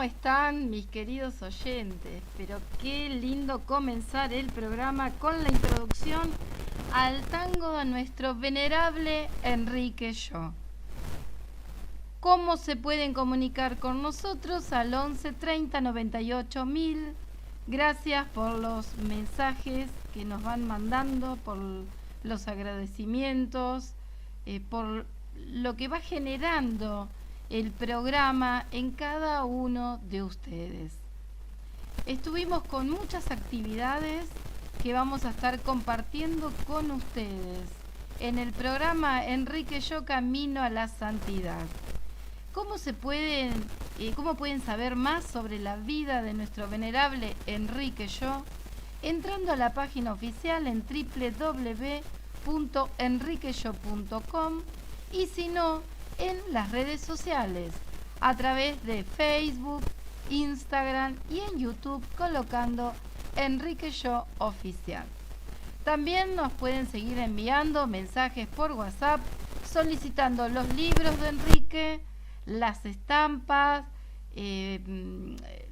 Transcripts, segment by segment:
están mis queridos oyentes? Pero qué lindo comenzar el programa con la introducción al tango de nuestro venerable Enrique Yo. ¿Cómo se pueden comunicar con nosotros? Al 11 30 98 1000. Gracias por los mensajes que nos van mandando, por los agradecimientos, por lo que va generando el programa en cada uno de ustedes. Estuvimos con muchas actividades que vamos a estar compartiendo con ustedes en el programa Enrique Yo Camino a la Santidad. ¿Cómo pueden saber más sobre la vida de nuestro venerable Enrique Yo? Entrando a la página oficial en www.enriqueyo.com y si no, en las redes sociales, a través de Facebook, Instagram y en YouTube colocando Enrique Yo Oficial. También nos pueden seguir enviando mensajes por WhatsApp solicitando los libros de Enrique, las estampas,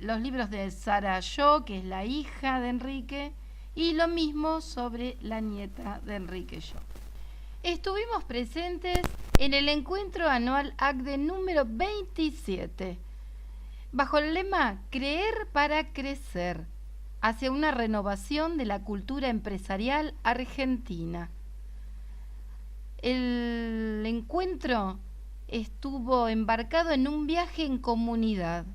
los libros de Sara Yo, que es la hija de Enrique, y lo mismo sobre la nieta de Enrique Yo. Estuvimos presentes en el encuentro anual ACDE número 27, bajo el lema Creer para Crecer, hacia una renovación de la cultura empresarial argentina. El encuentro estuvo embarcado en un viaje en comunidad.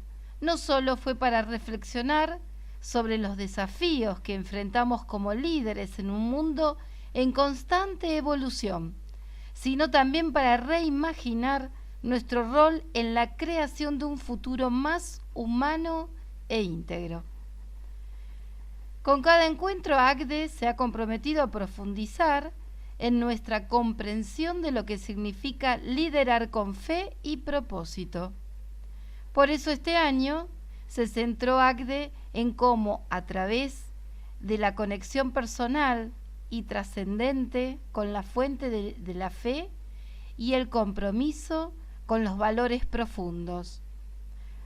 No solo fue para reflexionar sobre los desafíos que enfrentamos como líderes en un mundo en constante evolución, sino también para reimaginar nuestro rol en la creación de un futuro más humano e íntegro. Con cada encuentro, ACDE se ha comprometido a profundizar en nuestra comprensión de lo que significa liderar con fe y propósito. Por eso este año se centró ACDE en cómo, a través de la conexión personal y trascendente con la fuente de la fe y el compromiso con los valores profundos,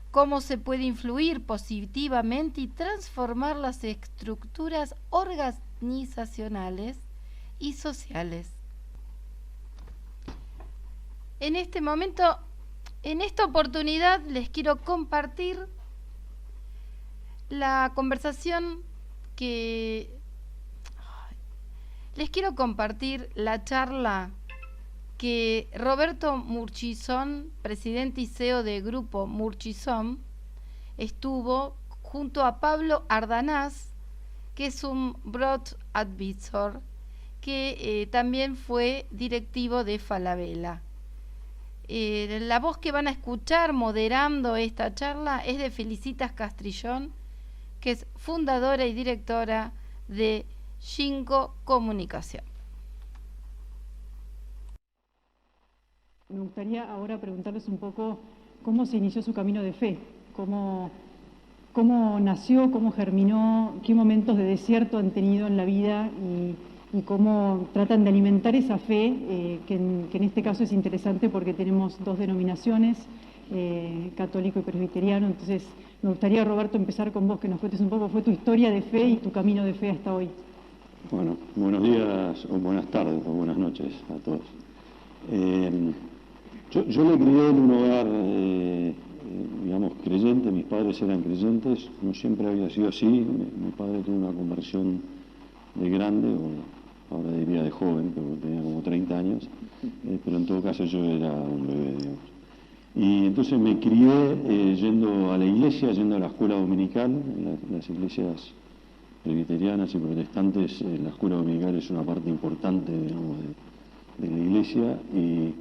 cómo se puede influir positivamente y transformar las estructuras organizacionales y sociales. En este momento, en esta oportunidad, les quiero compartir la conversación les quiero compartir la charla que Roberto Murchison, presidente y CEO de Grupo Murchison, estuvo junto a Pablo Ardanaz, que es un Broad Advisor, que también fue directivo de Falabella. La voz que van a escuchar moderando esta charla es de Felicitas Castrillón, que es fundadora y directora de Shinko Comunicación. Me gustaría ahora preguntarles un poco cómo se inició su camino de fe, cómo nació, cómo germinó, qué momentos de desierto han tenido en la vida y cómo tratan de alimentar esa fe, que en este caso es interesante porque tenemos dos denominaciones, católico y presbiteriano. Entonces me gustaría, Roberto, empezar con vos, que nos cuentes un poco, fue tu historia de fe y tu camino de fe hasta hoy. Bueno, buenos días o buenas tardes o buenas noches a todos. Yo me crié en un hogar, digamos, creyente. Mis padres eran creyentes, no siempre había sido así. Mi padre tuvo una conversión de grande, o ahora diría de joven, porque tenía como 30 años, pero en todo caso yo era un bebé, digamos. Y entonces me crié yendo a la iglesia, yendo a la escuela dominical. Las iglesias presbiterianas y protestantes, la escuela dominical es una parte importante, digamos, de la iglesia, y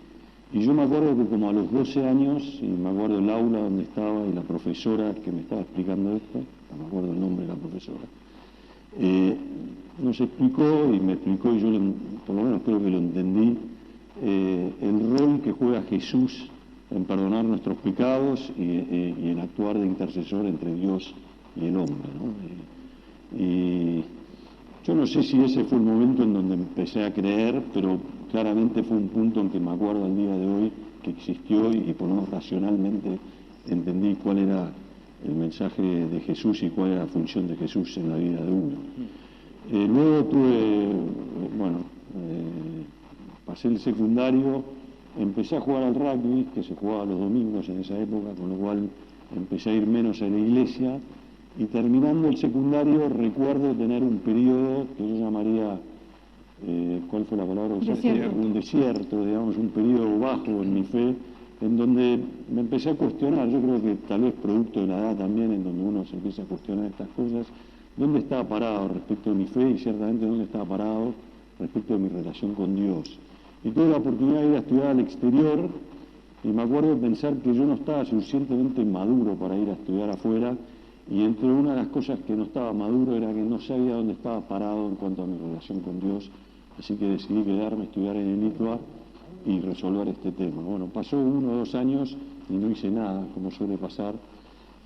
yo me acuerdo que como a los 12 años, y me acuerdo el aula donde estaba y la profesora que me estaba explicando esto, no me acuerdo el nombre de la profesora, nos explicó y me explicó, y yo por lo menos creo que lo entendí, el rol que juega Jesús en perdonar nuestros pecados y en actuar de intercesor entre Dios y el hombre, ¿no? Y yo no sé si ese fue el momento en donde empecé a creer, pero claramente fue un punto en que me acuerdo al día de hoy que existió y por lo menos racionalmente entendí cuál era el mensaje de Jesús y cuál era la función de Jesús en la vida de uno. Luego pasé el secundario, empecé a jugar al rugby, que se jugaba los domingos en esa época, con lo cual empecé a ir menos a la iglesia, y terminando el secundario recuerdo tener un periodo que yo llamaría, ¿cuál fue la palabra? Desierto. Un desierto, digamos, un periodo bajo en mi fe, en donde me empecé a cuestionar, yo creo que tal vez producto de la edad también, en donde uno se empieza a cuestionar estas cosas, dónde estaba parado respecto de mi fe y ciertamente dónde estaba parado respecto de mi relación con Dios. Y tuve la oportunidad de ir a estudiar al exterior y me acuerdo de pensar que yo no estaba suficientemente maduro para ir a estudiar afuera, y entre una de las cosas que no estaba maduro era que no sabía dónde estaba parado en cuanto a mi relación con Dios, así que decidí quedarme a estudiar en el ITBA y resolver este tema. Bueno, pasó 1 o 2 años y no hice nada, como suele pasar,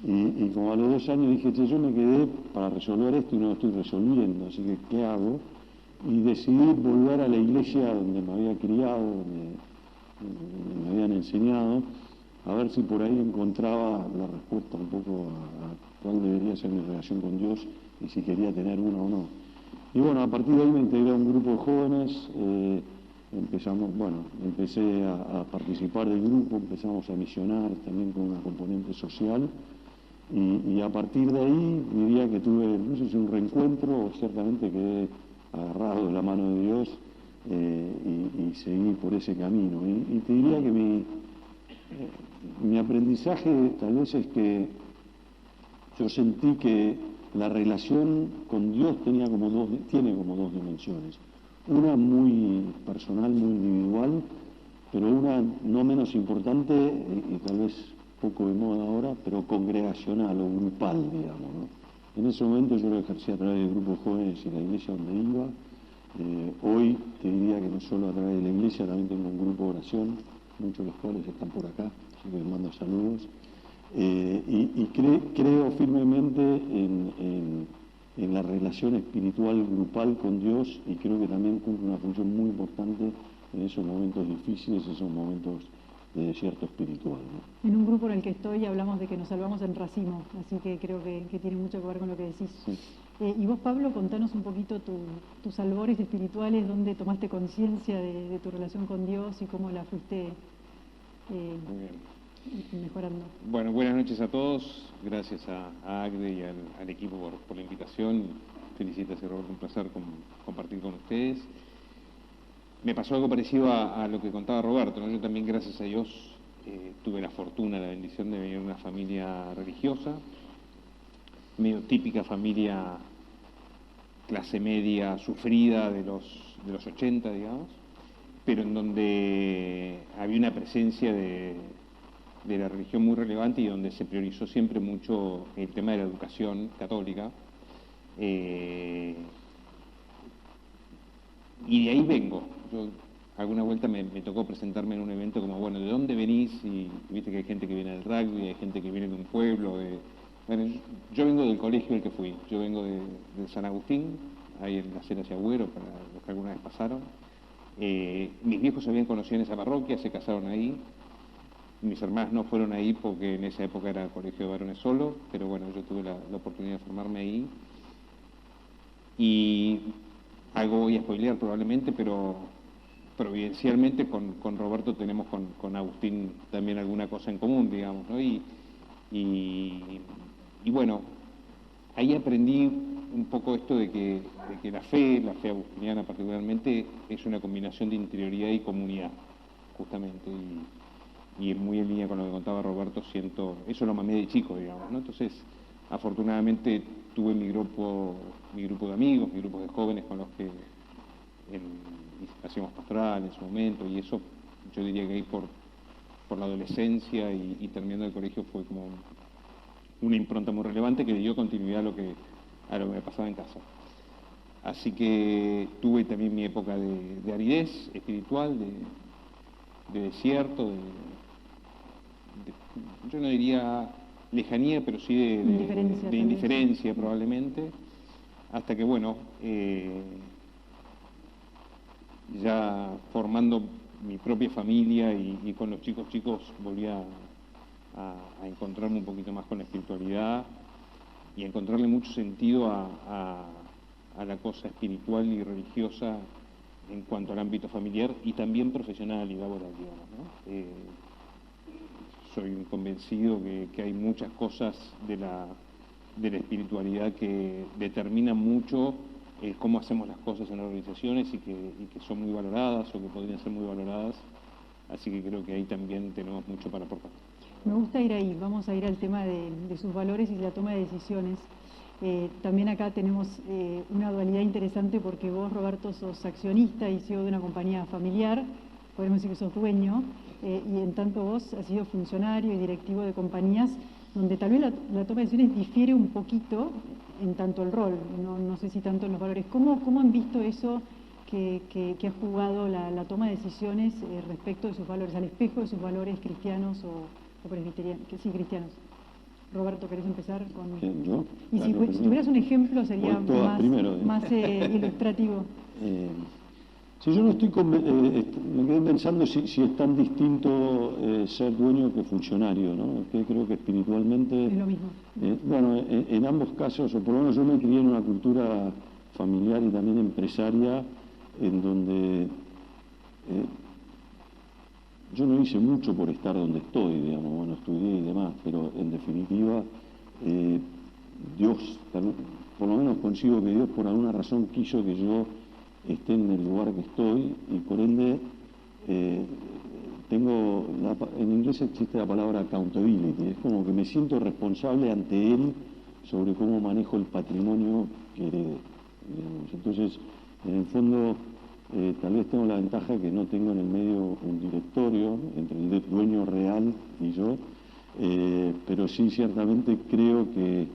y como a los 2 años dije, che, yo me quedé para resolver esto y no lo estoy resolviendo, así que ¿qué hago? Y decidí volver a la iglesia donde me había criado, donde me habían enseñado, a ver si por ahí encontraba la respuesta un poco a cuál debería ser mi relación con Dios y si quería tener una o no. Y bueno, a partir de ahí me integré a un grupo de jóvenes, empecé a participar del grupo, empezamos a misionar también con una componente social, y a partir de ahí diría que tuve, no sé si un reencuentro, o ciertamente quedé agarrado de la mano de Dios y seguí por ese camino. Y te diría que mi aprendizaje tal vez es que yo sentí que la relación con Dios tiene como dos dimensiones. Una muy personal, muy individual, pero una no menos importante y tal vez poco de moda ahora, pero congregacional o grupal, digamos, ¿no? En ese momento yo lo ejercí a través de grupos jóvenes y la iglesia donde iba. Hoy te diría que no solo a través de la iglesia, también tengo un grupo de oración, muchos de los cuales están por acá, así que les mando saludos. Creo firmemente en la relación espiritual grupal con Dios, y creo que también cumple una función muy importante en esos momentos difíciles, esos momentos de desierto espiritual, ¿no? En un grupo en el que estoy hablamos de que nos salvamos en racimo, así que creo que tiene mucho que ver con lo que decís. Sí. Y vos, Pablo, contanos un poquito tus albores espirituales, dónde tomaste conciencia de tu relación con Dios y cómo la fuiste Muy bien. mejorando. Bueno, buenas noches a todos. Gracias a Agde y al equipo por la invitación. Felicitaciones, Roberto, un placer compartir con ustedes. Me pasó algo parecido a lo que contaba Roberto, ¿no? Yo también, gracias a Dios, tuve la fortuna, la bendición de venir de una familia religiosa, medio típica familia clase media sufrida de los 80, digamos, pero en donde había una presencia de la religión muy relevante y donde se priorizó siempre mucho el tema de la educación católica. Y de ahí vengo. Yo alguna vuelta me tocó presentarme en un evento como, bueno, ¿de dónde venís? Y viste que hay gente que viene del rugby, hay gente que viene de un pueblo. Bueno, yo vengo del colegio al que fui. Yo vengo de San Agustín, ahí en la Cera hacia Agüero, para los que alguna vez pasaron. Mis viejos se habían conocido en esa parroquia, se casaron ahí. Mis hermanas no fueron ahí porque en esa época era colegio de varones solo, pero bueno, yo tuve la oportunidad de formarme ahí. Y algo voy a spoilear probablemente, pero providencialmente con Roberto tenemos con Agustín también alguna cosa en común, digamos, ¿no? Y bueno, ahí aprendí un poco esto de que la fe agustiniana particularmente, es una combinación de interioridad y comunidad, justamente, y muy en línea con lo que contaba Roberto, siento, eso lo mamé de chico, digamos, ¿no? Entonces, afortunadamente tuve mi grupo de amigos, mi grupo de jóvenes con los que hacíamos pastoral en su momento, y eso yo diría que ahí por la adolescencia y terminando el colegio fue como una impronta muy relevante que le dio continuidad a lo que me pasaba en casa. Así que tuve también mi época de aridez espiritual, de desierto, yo no diría lejanía, pero sí de indiferencia probablemente, hasta que bueno, ya formando mi propia familia y con los chicos volví a a encontrarme un poquito más con la espiritualidad y a encontrarle mucho sentido a la cosa espiritual y religiosa en cuanto al ámbito familiar y también profesional y laboral, digamos, ¿no? Soy un convencido que hay muchas cosas de la espiritualidad que determinan mucho cómo hacemos las cosas en las organizaciones y que son muy valoradas o que podrían ser muy valoradas, así que creo que ahí también tenemos mucho para aportar. Me gusta ir ahí, vamos a ir al tema de sus valores y la toma de decisiones. También acá tenemos una dualidad interesante porque vos, Roberto, sos accionista y CEO de una compañía familiar, podemos decir que sos dueño, y en tanto vos has sido funcionario y directivo de compañías donde tal vez la toma de decisiones difiere un poquito en tanto el rol, no sé si tanto en los valores. ¿Cómo han visto eso que ha jugado la toma de decisiones respecto de sus valores, al espejo de sus valores cristianos o presbiterianos? Sí, cristianos. Roberto, ¿querés empezar con...? ¿Yo? Y si tuvieras un ejemplo sería más ilustrativo. Si yo no estoy me quedé pensando si es tan distinto ser dueño que funcionario, ¿no? Que creo que espiritualmente... Es lo mismo. Bueno, en ambos casos, o por lo menos yo me crié en una cultura familiar y también empresaria, en donde yo no hice mucho por estar donde estoy, digamos, bueno, estudié y demás, pero en definitiva, Dios, por lo menos consigo que Dios por alguna razón quiso que yo esté en el lugar que estoy y por ende en inglés existe la palabra accountability, es como que me siento responsable ante Él sobre cómo manejo el patrimonio que heredé, digamos. Entonces, en el fondo, tal vez tengo la ventaja que no tengo en el medio un directorio entre el dueño real y yo, pero sí ciertamente creo que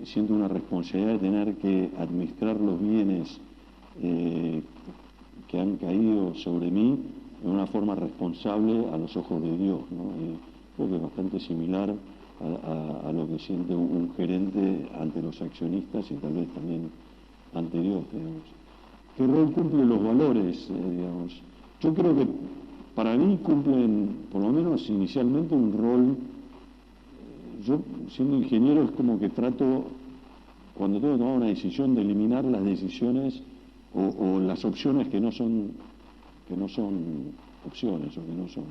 siento una responsabilidad de tener que administrar los bienes que han caído sobre mí de una forma responsable a los ojos de Dios, ¿no? Creo que es bastante similar a lo que siente un gerente ante los accionistas y tal vez también ante Dios, digamos. ¿Qué rol cumplen los valores, digamos? Yo creo que para mí cumplen, por lo menos inicialmente, un rol. Yo, siendo ingeniero, es como que trato, cuando tengo que tomar una decisión, de eliminar las decisiones o las opciones que no son opciones o que no son.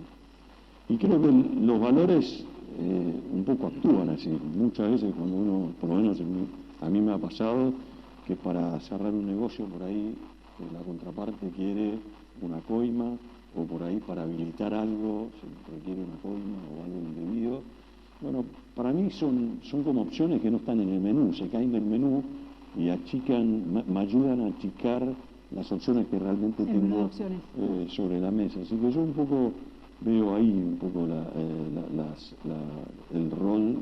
Y creo que los valores un poco actúan así. Muchas veces cuando uno, por lo menos a mí me ha pasado, que para cerrar un negocio por ahí la contraparte quiere una coima, o por ahí para habilitar algo se requiere una coima o algo indebido. Bueno, para mí son como opciones que no están en el menú, se caen del menú y achican, me ayudan a achicar las opciones que realmente tengo sobre la mesa. Así que yo un poco veo ahí un poco el rol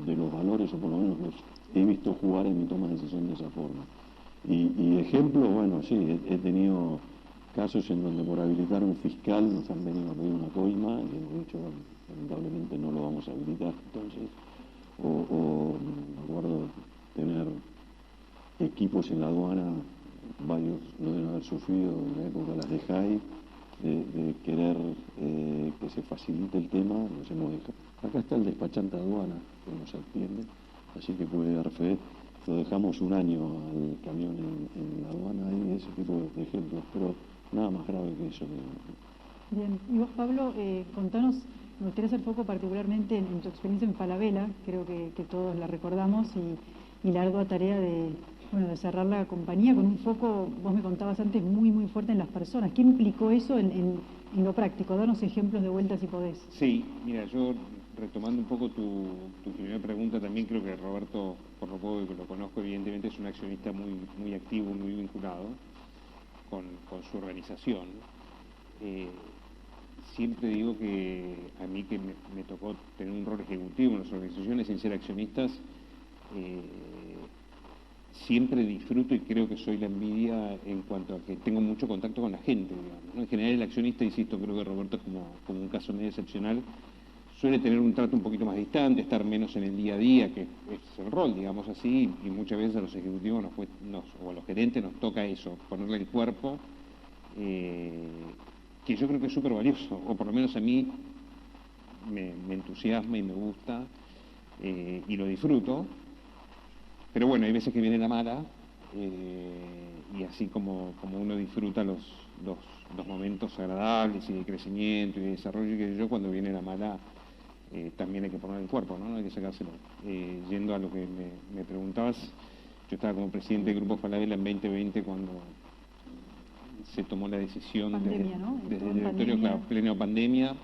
de los valores, o por lo menos los he visto jugar en mi toma de decisión de esa forma. Y ejemplos, bueno, sí, he tenido casos en donde por habilitar un fiscal nos han venido a pedir una coima y hemos dicho, bueno, lamentablemente no lo vamos a habilitar. Entonces, o me acuerdo tener equipos en la aduana, varios lo deben haber sufrido en la época de las de JAI, de querer que se facilite el tema, nos hemos dejado. Acá está el despachante de aduana que nos atiende, así que puede dar fe. Lo dejamos un año al camión en la aduana y ese tipo de ejemplos, pero nada más grave que eso. Bien, y vos, Pablo, contanos, me gustaría hacer foco particularmente en tu experiencia en Falabella, creo que todos la recordamos, y la ardua tarea de cerrar la compañía con un foco, vos me contabas antes, muy fuerte en las personas. ¿Qué implicó eso en lo práctico? Danos ejemplos de vuelta si podés. Sí, mira, yo retomando un poco tu primera pregunta, también creo que Roberto, por lo poco que lo conozco, evidentemente es un accionista muy activo, muy vinculado con su organización. Siempre digo que a mí que me tocó tener un rol ejecutivo en las organizaciones sin ser accionistas, siempre disfruto y creo que soy la envidia en cuanto a que tengo mucho contacto con la gente, digamos, ¿no? En general el accionista, insisto, creo que Roberto es como un caso medio excepcional, suele tener un trato un poquito más distante, estar menos en el día a día, que es el rol, digamos así, y muchas veces a los ejecutivos o a los gerentes nos toca eso, ponerle el cuerpo, que yo creo que es súper valioso, o por lo menos a mí me entusiasma y me gusta y lo disfruto. Pero bueno, hay veces que viene la mala y así como uno disfruta los momentos agradables y de crecimiento y de desarrollo, que yo, cuando viene la mala también hay que poner el cuerpo, ¿no? Hay que sacárselo. Yendo a lo que me preguntabas, yo estaba como presidente del Grupo Falabella en 2020 cuando se tomó la decisión pandemia, ¿no? desde el directorio, claro, pleno pandemia.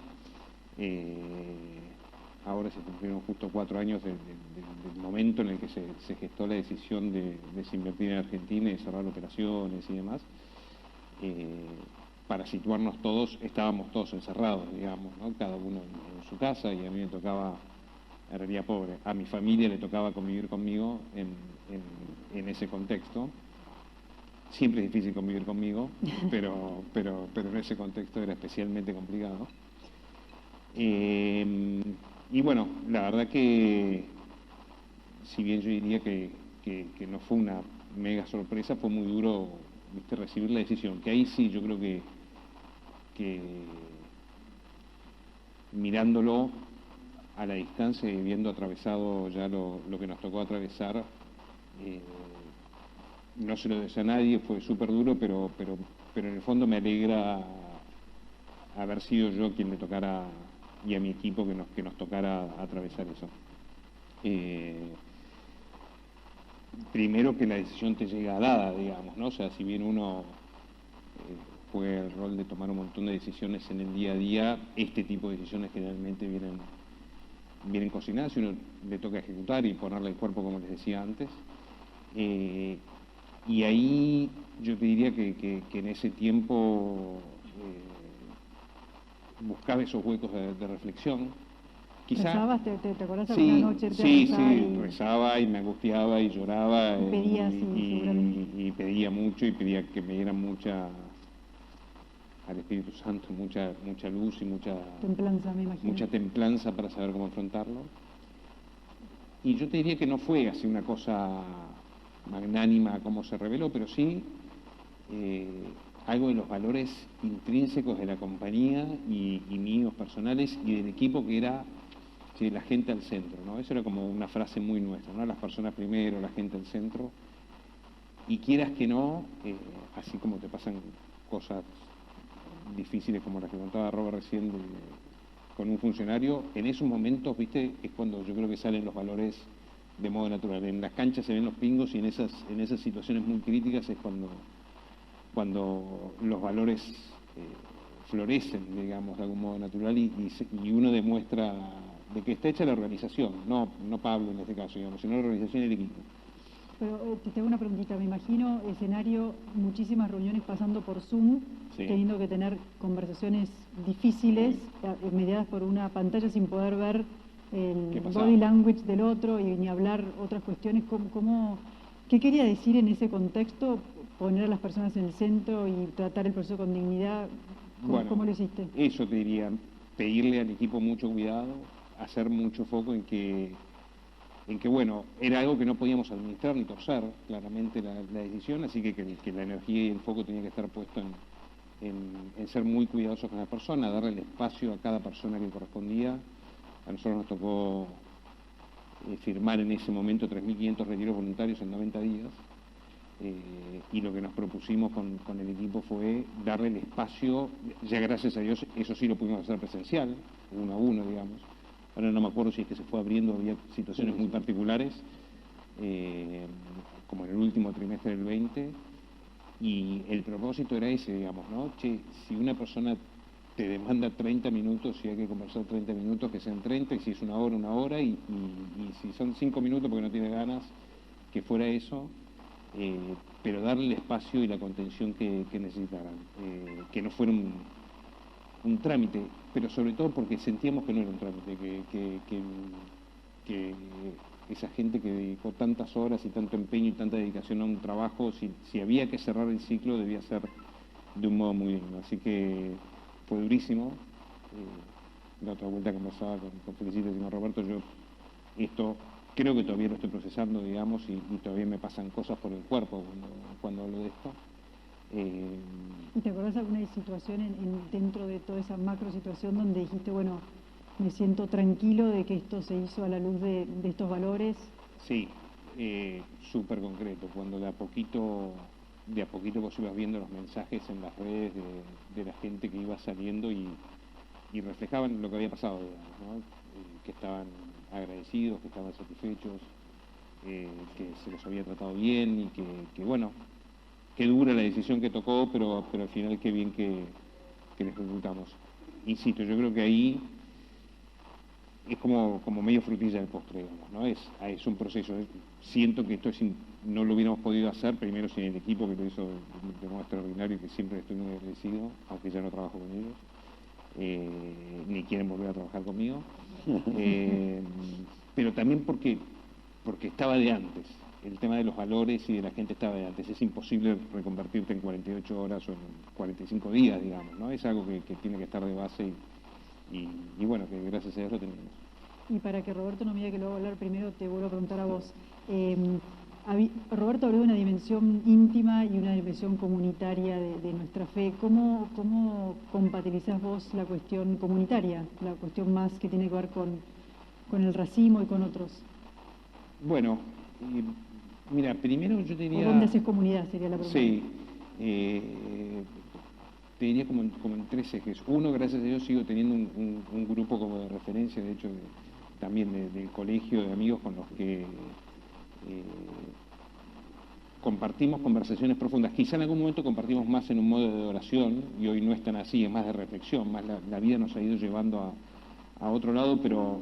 Ahora se cumplieron justo 4 años del momento en el que se gestó la decisión de desinvertir en Argentina y de cerrar operaciones y demás. Para situarnos todos, estábamos todos encerrados, digamos, ¿no? Cada uno en su casa, y a mí me tocaba, en realidad pobre, a mi familia le tocaba convivir conmigo en ese contexto. Siempre es difícil convivir conmigo, pero en ese contexto era especialmente complicado. Y bueno, la verdad que, si bien yo diría que no fue una mega sorpresa, fue muy duro, ¿viste?, recibir la decisión. Que ahí sí, yo creo que mirándolo a la distancia y viendo atravesado ya lo que nos tocó atravesar, no se lo deseo a nadie, fue súper duro, pero en el fondo me alegra haber sido yo quien me tocara, y a mi equipo que nos tocara atravesar eso. Primero, que la decisión te llega dada, digamos, ¿no? O sea, si bien uno juega el rol de tomar un montón de decisiones en el día a día, este tipo de decisiones generalmente vienen cocinadas y uno le toca ejecutar y ponerle el cuerpo, como les decía antes. Y ahí yo te diría que en ese tiempo buscaba esos huecos de reflexión. Quizá, ¿Rezabas? ¿Te acordás de sí, alguna noche? Sí, rezaba y me angustiaba y lloraba y pedía, sí, y pedía mucho, y pedía que me dieran al Espíritu Santo mucha luz y mucha templanza, me imagino. Mucha templanza para saber cómo afrontarlo. Y yo te diría que no fue así una cosa magnánima como se reveló, pero sí algo de los valores intrínsecos de la compañía y míos personales y del equipo, que era la gente al centro, ¿no? Eso era como una frase muy nuestra, ¿no? Las personas primero, la gente al centro. Y quieras que no, así como te pasan cosas difíciles como las que contaba Robert recién con un funcionario, en esos momentos, viste, es cuando yo creo que salen los valores de modo natural. En las canchas se ven los pingos, y en esas situaciones muy críticas es cuando los valores florecen, digamos, de algún modo natural, y uno demuestra de que está hecha la organización, no Pablo en este caso, digamos, sino la organización y el equipo. Pero te tengo una preguntita, me imagino escenario, muchísimas reuniones pasando por Zoom, sí, teniendo que tener conversaciones difíciles, mediadas por una pantalla, sin poder ver el body language del otro y ni hablar otras cuestiones. ¿Qué quería decir en ese contexto, poner a las personas en el centro y tratar el proceso con dignidad? ¿Cómo lo hiciste? Eso te diría, pedirle al equipo mucho cuidado, hacer mucho foco en que bueno, era algo que no podíamos administrar ni torcer claramente la decisión, así que la energía y el foco tenía que estar puesto en ser muy cuidadosos con la persona, darle el espacio a cada persona que correspondía. A nosotros nos tocó firmar en ese momento 3.500 retiros voluntarios en 90 días, y lo que nos propusimos con el equipo fue darle el espacio. Ya gracias a Dios eso sí lo pudimos hacer presencial, 1 a 1, digamos. Ahora no me acuerdo si es que se fue abriendo, había situaciones muy particulares, como en el último trimestre del 20, y el propósito era ese, digamos, ¿no? Che, si una persona te demanda 30 minutos, si hay que conversar 30 minutos, que sean 30, y si es 1 hora, 1 hora, y si son 5 minutos porque no tiene ganas, que fuera eso, pero darle el espacio y la contención que necesitaran, que no fuera un trámite, pero sobre todo porque sentíamos que no era un trámite, que esa gente que dedicó tantas horas y tanto empeño y tanta dedicación a un trabajo, si había que cerrar el ciclo, debía ser de un modo muy digno. Así que fue durísimo. La otra vuelta conversaba con Felicitas y con Roberto, yo esto creo que todavía lo estoy procesando, digamos, y todavía me pasan cosas por el cuerpo cuando hablo de esto. ¿Y te acordás de alguna situación dentro de toda esa macro situación donde dijiste, bueno, me siento tranquilo de que esto se hizo a la luz de estos valores. Sí, súper concreto. Cuando de a poquito vos ibas viendo los mensajes en las redes de la gente que iba saliendo y reflejaban lo que había pasado, digamos, ¿no? Que estaban agradecidos, que estaban satisfechos, que se los había tratado bien y que bueno, qué dura la decisión que tocó, pero al final qué bien que les ejecutamos. Insisto, yo creo que ahí es como medio frutilla del postre, digamos, ¿no? Es un proceso. Siento que esto no lo hubiéramos podido hacer, primero sin el equipo que lo hizo de modo extraordinario y que siempre estoy muy agradecido, aunque ya no trabajo con ellos, ni quieren volver a trabajar conmigo, pero también porque estaba de antes. El tema de los valores y de la gente estaba de antes. Es imposible reconvertirte en 48 horas o en 45 días, digamos, ¿no? Es algo que tiene que estar de base y bueno, que gracias a Dios lo tenemos. Y para que Roberto no me diga que lo hago hablar primero, te vuelvo a preguntar a vos. Roberto habló de una dimensión íntima y una dimensión comunitaria de nuestra fe. ¿Cómo compatibilizás vos la cuestión comunitaria, la cuestión más que tiene que ver con el racimo y con otros? Bueno, mira, primero yo te diría... ¿O dónde haces comunidad? Sería la pregunta. Sí, te diría como en 3 ejes. Uno, gracias a Dios, sigo teniendo un grupo como de referencia, de hecho, también del colegio de amigos con los que compartimos conversaciones profundas. Quizá en algún momento compartimos más en un modo de oración, y hoy no es tan así, es más de reflexión, más la vida nos ha ido llevando a otro lado, pero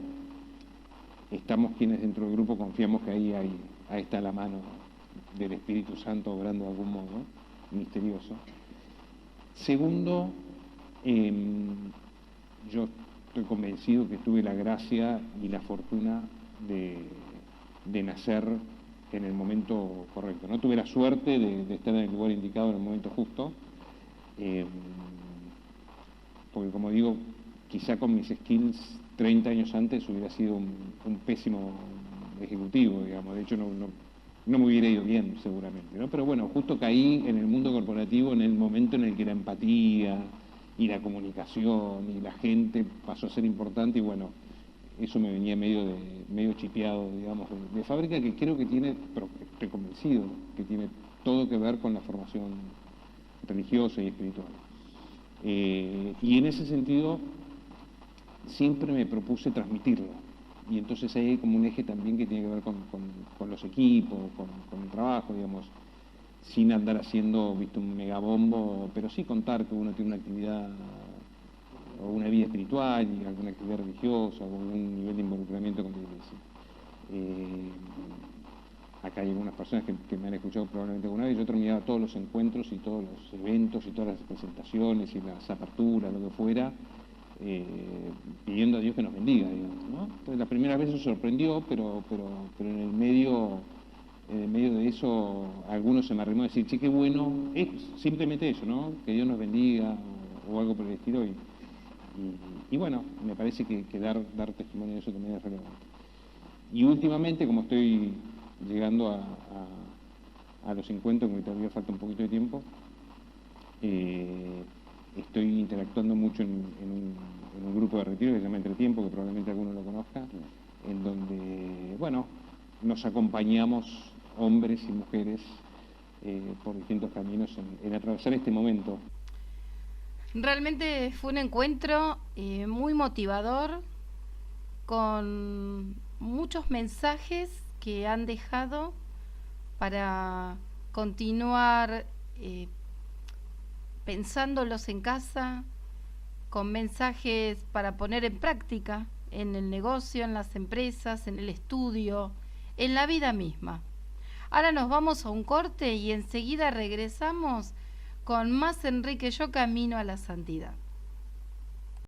estamos quienes dentro del grupo confiamos que ahí está la mano del Espíritu Santo obrando de algún modo, misterioso. Segundo, yo estoy convencido que tuve la gracia y la fortuna de nacer en el momento correcto. No tuve la suerte de estar en el lugar indicado en el momento justo, porque como digo, quizá con mis skills 30 años antes hubiera sido un pésimo ejecutivo, digamos. De hecho, no me hubiera ido bien, seguramente, ¿no? Pero bueno, justo caí en el mundo corporativo en el momento en el que la empatía y la comunicación y la gente pasó a ser importante, y bueno, eso me venía medio chipeado, digamos, de fábrica, que creo que tiene, pero estoy convencido, que tiene todo que ver con la formación religiosa y espiritual. Y en ese sentido siempre me propuse transmitirlo, y entonces ahí hay como un eje también que tiene que ver con los equipos, con el trabajo, digamos, sin andar haciendo, viste, un megabombo, pero sí contar que uno tiene una actividad o una vida espiritual y alguna actividad religiosa o algún nivel de involucramiento con la iglesia. Acá hay algunas personas que me han escuchado probablemente alguna vez. Yo terminaba todos los encuentros y todos los eventos y todas las presentaciones y las aperturas, lo que fuera, pidiendo a Dios que nos bendiga, digamos, ¿no? Entonces, la primera vez eso sorprendió, pero en el medio de eso, algunos se me arrimó a decir, che, qué bueno, es simplemente eso, ¿no? Que Dios nos bendiga o algo por el estilo, y bueno, me parece que dar testimonio de eso también es relevante. Y últimamente, como estoy llegando a los 50, que todavía falta un poquito de tiempo, estoy interactuando mucho en un grupo de retiro que se llama Entretiempo, que probablemente alguno lo conozca, en donde, bueno, nos acompañamos hombres y mujeres por distintos caminos en atravesar este momento. Realmente fue un encuentro muy motivador, con muchos mensajes que han dejado para continuar pensándolos en casa, con mensajes para poner en práctica en el negocio, en las empresas, en el estudio, en la vida misma. Ahora nos vamos a un corte y enseguida regresamos con más Enrique Yo Camino a la Santidad.